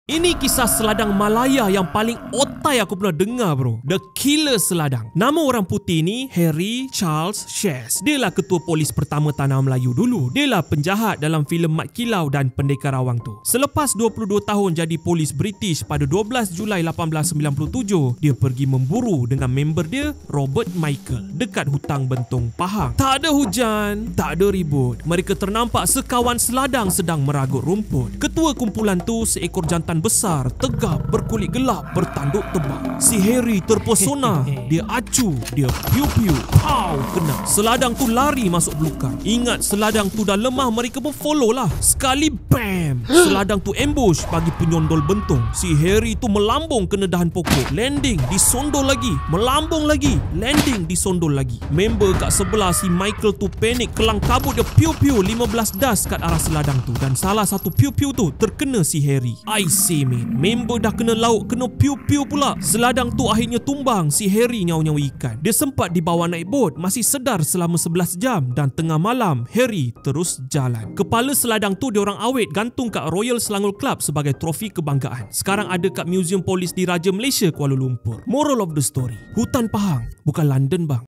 Ini kisah seladang Malaya yang paling otai aku pernah dengar bro. The Killer Seladang. Nama orang putih ni Harry Charles Shares. Dia lah ketua polis pertama Tanah Melayu dulu. Dia lah penjahat dalam filem Mat Kilau dan Pendekar Rawang tu. Selepas 22 tahun jadi polis British pada 12 Julai 1897, dia pergi memburu dengan member dia Robert Michael dekat hutang Bentong Pahang. Tak ada hujan, tak ada ribut. Mereka ternampak sekawan seladang sedang meragut rumput. Ketua kumpulan tu seekor jantan besar, tegap, berkulit gelap, bertanduk tebal. Si Harry terpesona. Dia acu, dia piu-piu. Pow, kena. Seladang tu lari masuk belukar. Ingat seladang tu dah lemah, mereka pun follow lah. Sekali bam, seladang tu ambush bagi penyondol Bentong. Si Harry tu melambung kena dahan pokok. Landing, disondol lagi. Melambung lagi. Landing, disondol lagi. Member kat sebelah si Michael tu panik, kelang kabut dia piu-piu 15 das kat arah seladang tu. Dan salah satu piu-piu tu terkena si Harry. Man. Member dah kena lauk, kena piu-piu pula. Seladang tu akhirnya tumbang. Si Harry nyawa-nyawa ikan. Dia sempat dibawa naik bot, masih sedar selama 11 jam. Dan tengah malam, Harry terus jalan. Kepala seladang tu diorang awet gantung kat Royal Selangor Club sebagai trofi kebanggaan. Sekarang ada kat Museum Polis di Raja Malaysia, Kuala Lumpur. Moral of the story, hutan Pahang bukan London bang.